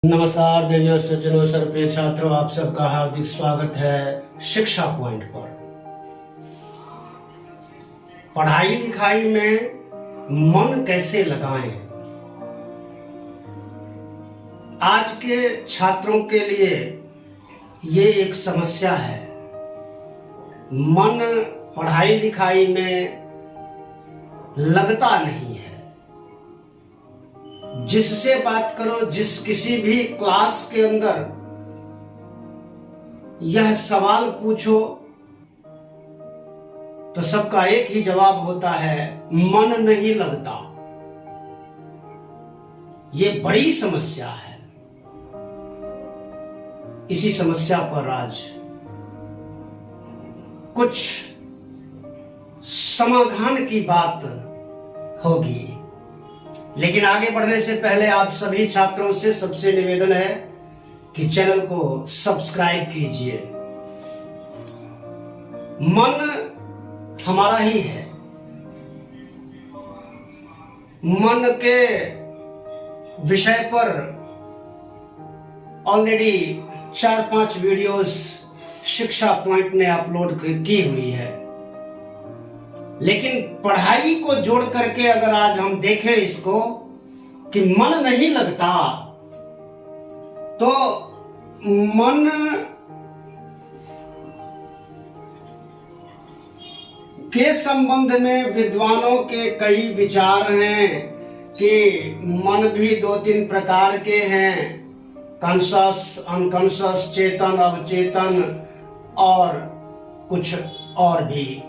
नमस्कार देवियों सज्जनों सर्वप्रिय छात्रों, आप सबका हार्दिक स्वागत है शिक्षा पॉइंट पर। पढ़ाई लिखाई में मन कैसे लगाएं, आज के छात्रों के लिए ये एक समस्या है। मन पढ़ाई लिखाई में लगता नहीं है। जिससे बात करो, जिस किसी भी क्लास के अंदर यह सवाल पूछो तो सबका एक ही जवाब होता है, मन नहीं लगता। ये बड़ी समस्या है। इसी समस्या पर आज कुछ समाधान की बात होगी। लेकिन आगे बढ़ने से पहले आप सभी छात्रों से सबसे निवेदन है कि चैनल को सब्सक्राइब कीजिए। मन हमारा ही है। मन के विषय पर ऑलरेडी 4-5 वीडियोस शिक्षा पॉइंट ने अपलोड की हुई है। लेकिन पढ़ाई को जोड़ करके अगर आज हम देखें इसको कि मन नहीं लगता, तो मन के संबंध में विद्वानों के कई विचार हैं कि मन भी 2-3 प्रकार के हैं, कॉन्शस, अनकॉन्शस, चेतन, अवचेतन और कुछ और भी।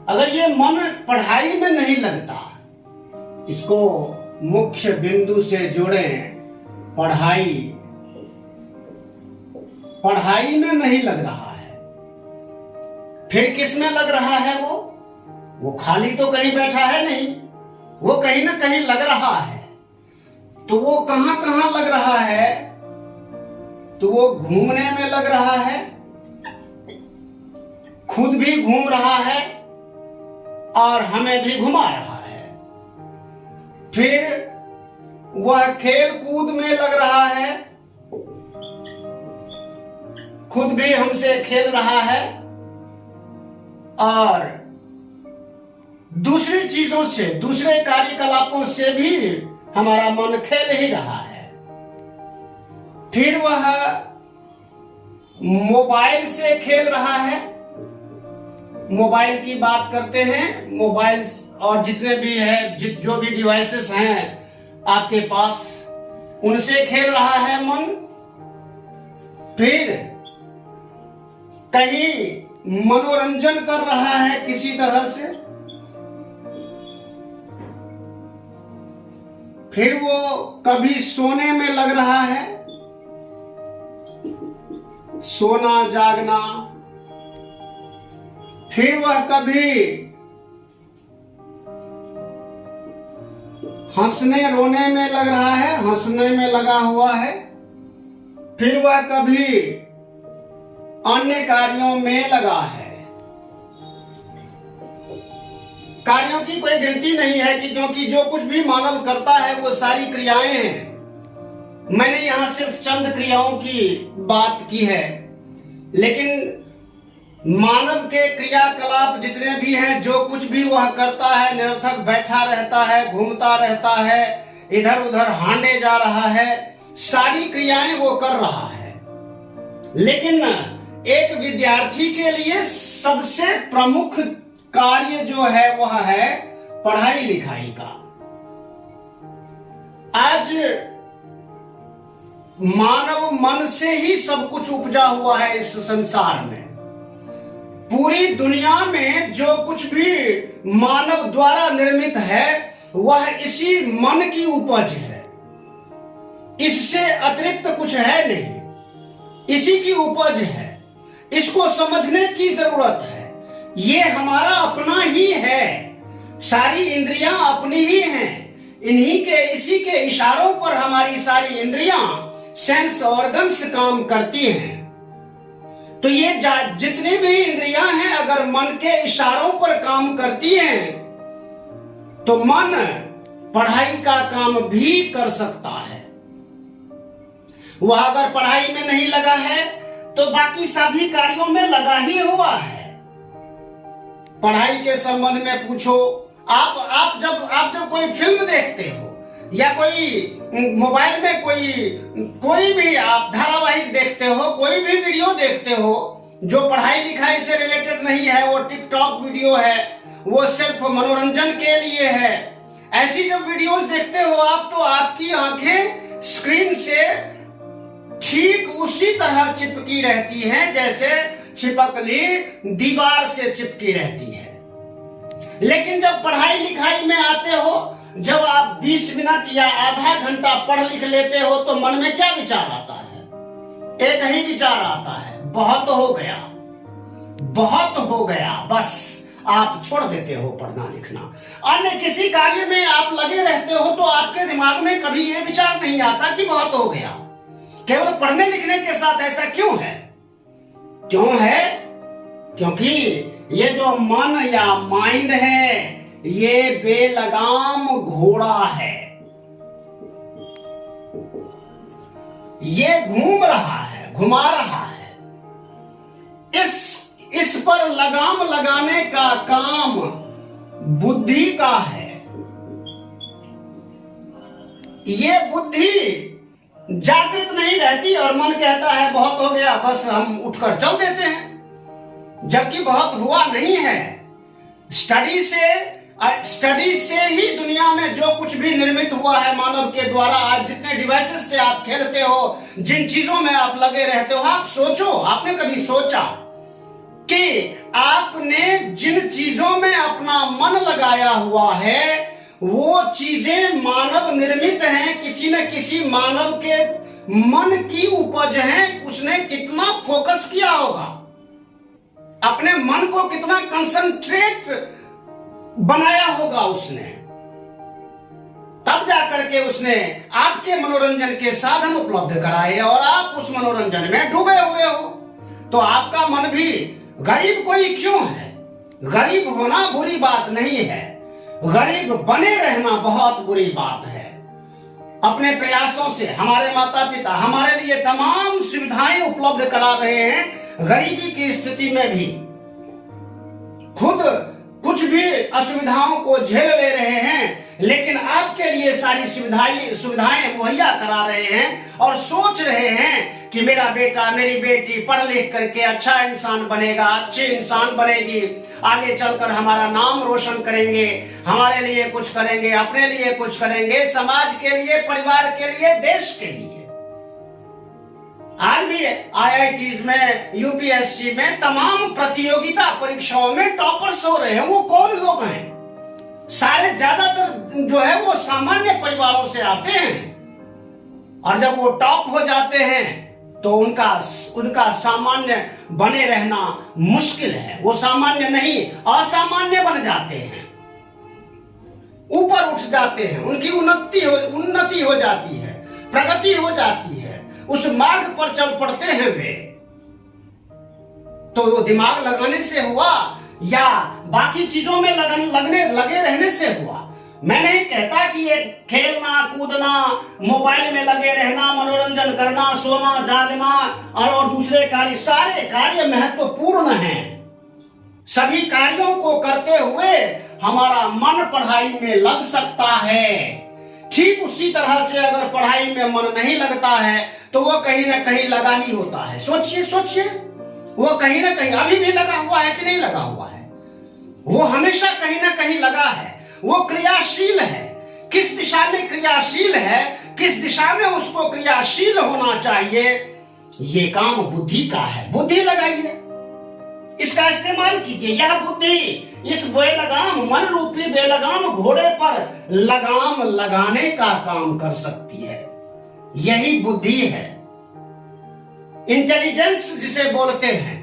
अगर ये मन पढ़ाई में नहीं लगता, इसको मुख्य बिंदु से जोड़ें। पढ़ाई में नहीं लग रहा है, फिर किस में लग रहा है? वो खाली तो कहीं बैठा है नहीं, वो कहीं ना कहीं लग रहा है। तो वो कहां कहां लग रहा है? तो वो घूमने में लग रहा है, खुद भी घूम रहा है और हमें भी घुमा रहा है। फिर वह खेल कूद में लग रहा है, खुद भी हमसे खेल रहा है और दूसरी चीजों से, दूसरे कार्यकलापों से भी हमारा मन खेल ही रहा है। फिर वह मोबाइल से खेल रहा है। मोबाइल की बात करते हैं, मोबाइल और जितने भी है, जो भी डिवाइसेस हैं आपके पास, उनसे खेल रहा है मन। फिर कहीं मनोरंजन कर रहा है किसी तरह से। फिर वो कभी सोने में लग रहा है, सोना जागना। फिर वह कभी हंसने रोने में लग रहा है, हंसने में लगा हुआ है। फिर वह कभी अन्य कार्यों में लगा है। कार्यों की कोई गिनती नहीं है कि क्योंकि जो कुछ भी मानव करता है वो सारी क्रियाएं हैं। मैंने यहां सिर्फ चंद क्रियाओं की बात की है, लेकिन मानव के क्रियाकलाप जितने भी हैं, जो कुछ भी वह करता है, निरर्थक बैठा रहता है, घूमता रहता है, इधर उधर हांडे जा रहा है, सारी क्रियाएं वो कर रहा है। लेकिन एक विद्यार्थी के लिए सबसे प्रमुख कार्य जो है वह है पढ़ाई लिखाई का। आज मानव मन से ही सब कुछ उपजा हुआ है। इस संसार में, पूरी दुनिया में जो कुछ भी मानव द्वारा निर्मित है वह इसी मन की उपज है। इससे अतिरिक्त कुछ है नहीं, इसी की उपज है। इसको समझने की जरूरत है। ये हमारा अपना ही है, सारी इंद्रियां अपनी ही हैं। इसी के इशारों पर हमारी सारी इंद्रियां, सेंस ऑर्गन्स काम करती हैं। तो ये जितनी भी इंद्रियां हैं, अगर मन के इशारों पर काम करती हैं तो मन पढ़ाई का काम भी कर सकता है। वह अगर पढ़ाई में नहीं लगा है तो बाकी सभी कार्यों में लगा ही हुआ है। पढ़ाई के संबंध में पूछो, आप जब कोई फिल्म देखते हो या कोई मोबाइल में कोई भी आप धारावाहिक देखते हो, कोई भी वीडियो देखते हो जो पढ़ाई लिखाई से रिलेटेड नहीं है, वो टिकटॉक वीडियो है, वो सिर्फ मनोरंजन के लिए है, ऐसी जब वीडियोस देखते हो आप, तो आपकी आंखें स्क्रीन से ठीक उसी तरह चिपकी रहती हैं जैसे छिपकली दीवार से चिपकी रहती है। लेकिन जब पढ़ाई लिखाई में आते हो, जब आप 20 मिनट या आधा घंटा पढ़ लिख लेते हो, तो मन में क्या विचार आता है? एक ही विचार आता है, बहुत हो गया, बहुत हो गया, बस आप छोड़ देते हो पढ़ना लिखना। अन्य किसी कार्य में आप लगे रहते हो तो आपके दिमाग में कभी यह विचार नहीं आता कि बहुत हो गया। केवल पढ़ने लिखने के साथ ऐसा क्यों है? क्यों है? क्योंकि ये जो मन या माइंड है, ये बेलगाम घोड़ा है। ये घूम रहा है, घुमा रहा है। इस पर लगाम लगाने का काम बुद्धि का है। ये बुद्धि जागृत नहीं रहती और मन कहता है बहुत हो गया, बस हम उठकर चल देते हैं, जबकि बहुत हुआ नहीं है। स्टडी से ही दुनिया में जो कुछ भी निर्मित हुआ है मानव के द्वारा, आज जितने डिवाइसेस से आप खेलते हो, जिन चीजों में आप लगे रहते हो, आप सोचो, आपने कभी सोचा कि आपने जिन चीजों में अपना मन लगाया हुआ है वो चीजें मानव निर्मित हैं, किसी न किसी मानव के मन की उपज हैं। उसने कितना फोकस किया होगा, अपने मन को कितना कंसंट्रेट बनाया होगा उसने, तब जाकर के उसने आपके मनोरंजन के साधन उपलब्ध कराए और आप उस मनोरंजन में डूबे हुए हो। तो आपका मन भी गरीब कोई क्यों है? गरीब होना बुरी बात नहीं है, गरीब बने रहना बहुत बुरी बात है। अपने प्रयासों से हमारे माता पिता हमारे लिए तमाम सुविधाएं उपलब्ध करा रहे हैं, गरीबी की स्थिति में भी खुद कुछ भी असुविधाओं को झेल ले रहे हैं, लेकिन आपके लिए सारी सुविधाएं मुहैया करा रहे हैं और सोच रहे हैं कि मेरा बेटा मेरी बेटी पढ़ लिख करके अच्छा इंसान बनेगा, अच्छे इंसान बनेगी, आगे चलकर हमारा नाम रोशन करेंगे, हमारे लिए कुछ करेंगे, अपने लिए कुछ करेंगे, समाज के लिए, परिवार के लिए, देश के लिए। आज भी IITs में, UPSC में, तमाम प्रतियोगिता परीक्षाओं में टॉपर्स हो रहे हैं। वो कौन लोग हैं? सारे ज्यादातर जो है वो सामान्य परिवारों से आते हैं और जब वो टॉप हो जाते हैं तो उनका सामान्य बने रहना मुश्किल है। वो सामान्य नहीं असामान्य बन जाते हैं, ऊपर उठ जाते हैं, उनकी उन्नति हो जाती है, प्रगति हो जाती है, उस मार्ग पर चल पड़ते हैं वे। तो वो दिमाग लगाने से हुआ या बाकी चीजों में लगे रहने से हुआ? मैं नहीं कहता कि ये खेलना कूदना, मोबाइल में लगे रहना, मनोरंजन करना, सोना जागना और दूसरे कार्य, सारे कार्य महत्वपूर्ण हैं। सभी कार्यों को करते हुए हमारा मन पढ़ाई में लग सकता है। ठीक उसी तरह से अगर पढ़ाई में मन नहीं लगता है तो वो कहीं ना कहीं लगा ही होता है। सोचिए, वो कहीं ना कहीं अभी भी लगा हुआ है कि नहीं लगा हुआ है? वो हमेशा कहीं ना कहीं लगा है, वो क्रियाशील है। किस दिशा में क्रियाशील है, किस दिशा में उसको क्रियाशील होना चाहिए, ये काम बुद्धि का है। बुद्धि लगाइए, इसका इस्तेमाल कीजिए। यह बुद्धि इस बेलगाम, मन रूपी बेलगाम घोड़े पर लगाम लगाने का काम कर सकती है। यही बुद्धि है, इंटेलिजेंस जिसे बोलते हैं।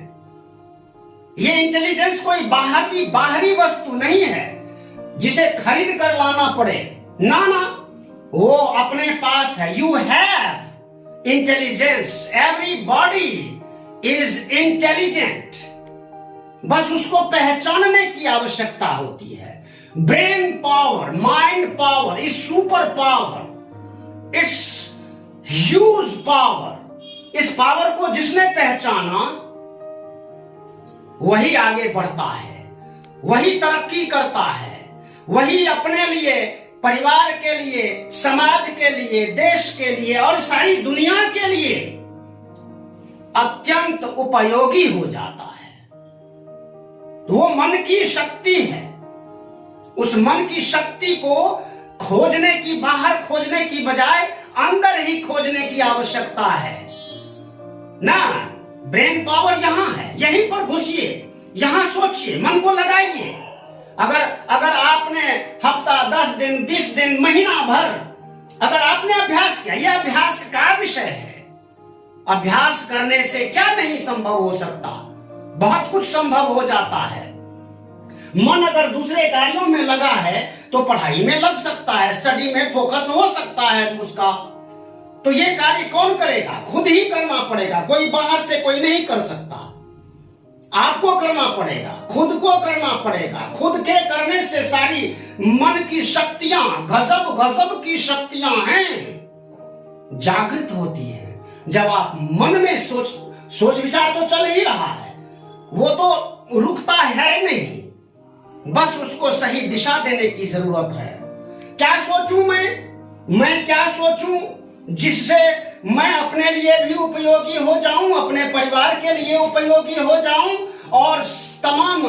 ये इंटेलिजेंस कोई बाहरी वस्तु नहीं है जिसे खरीद कर लाना पड़े, ना, वो अपने पास है। You have intelligence, everybody is intelligent, बस उसको पहचानने की आवश्यकता होती है। Brain power, mind power is super power, it's use power. इस पावर को जिसने पहचाना वही आगे बढ़ता है, वही तरक्की करता है, वही अपने लिए, परिवार के लिए, समाज के लिए, देश के लिए और सारी दुनिया के लिए अत्यंत उपयोगी हो जाता है। वो मन की शक्ति है। उस मन की शक्ति को खोजने की, बाहर खोजने की बजाय अंदर ही खोजने की आवश्यकता है ना। ब्रेन पावर यहां है, यहीं पर घुसिए, यहां सोचिए, मन को लगाइए। अगर आपने हफ्ता, 10 दिन, 20 दिन, महीना भर अगर आपने अभ्यास किया, यह अभ्यास का विषय है। अभ्यास करने से क्या नहीं संभव हो सकता, बहुत कुछ संभव हो जाता है। मन अगर दूसरे कार्यों में लगा है तो पढ़ाई में लग सकता है, स्टडी में फोकस हो सकता है उसका। तो ये कार्य कौन करेगा? खुद ही करना पड़ेगा। कोई बाहर से कोई नहीं कर सकता, आपको करना पड़ेगा, खुद को करना पड़ेगा। खुद के करने से सारी मन की शक्तियां, गजब गजब की शक्तियां हैं, जागृत होती हैं। जब आप मन में सोच विचार तो चल ही रहा है, वो तो रुकता है नहीं, बस उसको सही दिशा देने की जरूरत है। क्या सोचूं मैं क्या सोचूं जिससे मैं अपने लिए भी उपयोगी हो जाऊं, अपने परिवार के लिए उपयोगी हो जाऊं और तमाम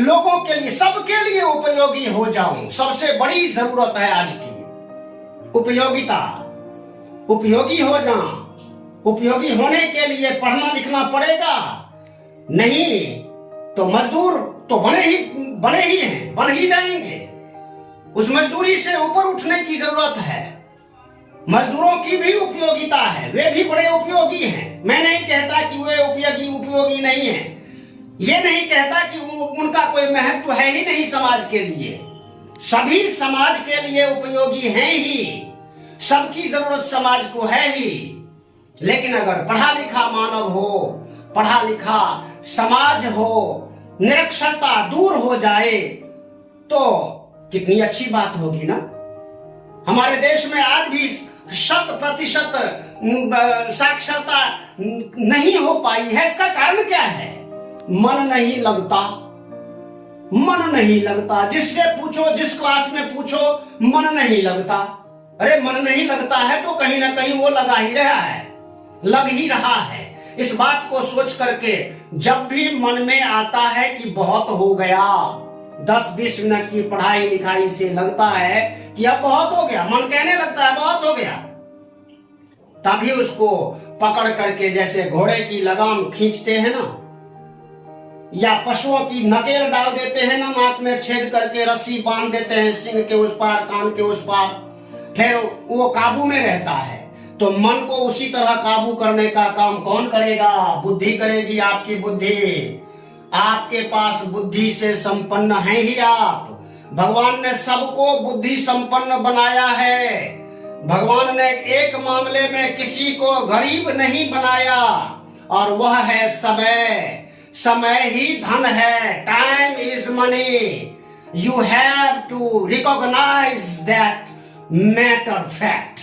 लोगों के लिए, सबके लिए उपयोगी हो जाऊं। सबसे बड़ी जरूरत है आज की उपयोगिता। उपयोगी हो जाऊं। उपयोगी होने के लिए पढ़ना लिखना पड़ेगा, नहीं तो मजदूर तो बने ही हैं, बन ही जाएंगे। उस मजदूरी से ऊपर उठने की जरूरत है। मजदूरों की भी उपयोगिता है, वे भी बड़े उपयोगी हैं। मैं नहीं कहता कि वे उपयोगी नहीं है, ये नहीं कहता कि उनका कोई महत्व है ही नहीं समाज के लिए। सभी समाज के लिए उपयोगी हैं ही, सबकी जरूरत समाज को है ही। लेकिन अगर पढ़ा लिखा मानव हो, पढ़ा लिखा समाज हो, निरक्षरता दूर हो जाए तो कितनी अच्छी बात होगी ना। हमारे देश में आज भी 100% साक्षरता नहीं हो पाई है। इसका कारण क्या है? मन नहीं लगता। मन नहीं लगता। जिससे पूछो, जिस क्लास में पूछो, मन नहीं लगता। अरे मन नहीं लगता है तो कहीं ना कहीं वो लगा ही रहा है, लग ही रहा है। इस बात को सोच करके जब भी मन में आता है कि बहुत हो गया, 10-20 मिनट की पढ़ाई लिखाई से लगता है कि अब बहुत हो गया, मन कहने लगता है बहुत हो गया, तभी उसको पकड़ करके जैसे घोड़े की लगाम खींचते हैं ना, या पशुओं की नकेल डाल देते हैं ना, नाक में छेद करके रस्सी बांध देते हैं, सिंग के उस पार, कान के उस पार, फिर वो काबू में रहता है। तो मन को उसी तरह काबू करने का काम कौन करेगा? बुद्धि करेगी। आपकी बुद्धि, आपके पास बुद्धि से संपन्न है ही आप। भगवान ने सबको बुद्धि संपन्न बनाया है। भगवान ने एक मामले में किसी को गरीब नहीं बनाया, और वह है समय। समय ही धन है। Time is money. You have to recognise that matter fact.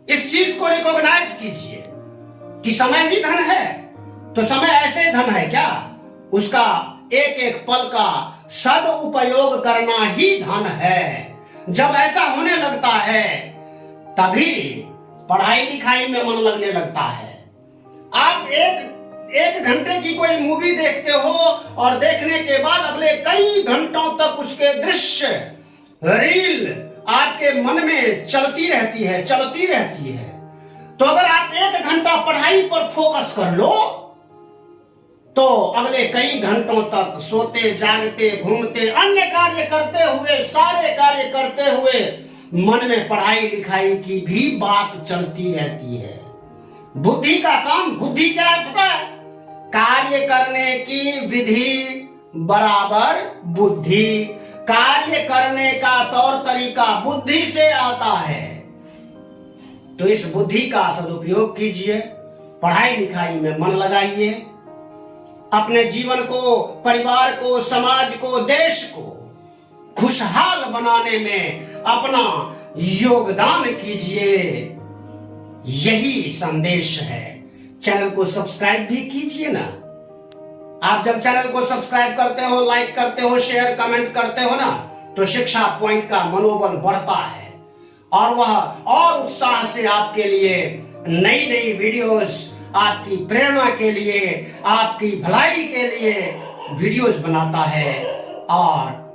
इस चीज को रिकॉग्नाइज कीजिए कि समय ही धन है। तो समय ऐसे धन है क्या? उसका एक एक पल का सदुपयोग करना ही धन है। जब ऐसा होने लगता है तभी पढ़ाई लिखाई में मन लगने लगता है। आप एक घंटे की कोई मूवी देखते हो और देखने के बाद अगले कई घंटों तक उसके दृश्य, रील आपके मन में चलती रहती है। तो अगर आप 1 घंटा पढ़ाई पर फोकस कर लो तो अगले कई घंटों तक सोते, जागते, घूमते, अन्य कार्य करते हुए, सारे कार्य करते हुए मन में पढ़ाई लिखाई की भी बात चलती रहती है। बुद्धि का काम, बुद्धि क्या है पता है? कार्य करने की विधि बराबर बुद्धि। कार्य करने का तौर तरीका बुद्धि से आता है। तो इस बुद्धि का सदुपयोग कीजिए, पढ़ाई लिखाई में मन लगाइए, अपने जीवन को, परिवार को, समाज को, देश को खुशहाल बनाने में अपना योगदान कीजिए। यही संदेश है। चैनल को सब्सक्राइब भी कीजिए ना। आप जब चैनल को सब्सक्राइब करते हो, लाइक करते हो, शेयर कमेंट करते हो ना, तो शिक्षा पॉइंट का मनोबल बढ़ता है और वह और उत्साह से आपके लिए नई नई वीडियोस, आपकी प्रेरणा के लिए, आपकी भलाई के लिए वीडियोस बनाता है और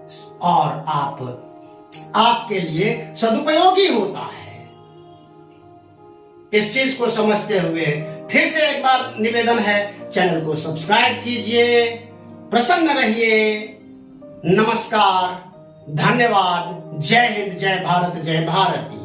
आपके लिए सदुपयोगी होता है। इस चीज को समझते हुए फिर से एक बार निवेदन है, चैनल को सब्सक्राइब कीजिए। प्रसन्न रहिए। नमस्कार, धन्यवाद। जय हिंद, जय भारत, जय भारती।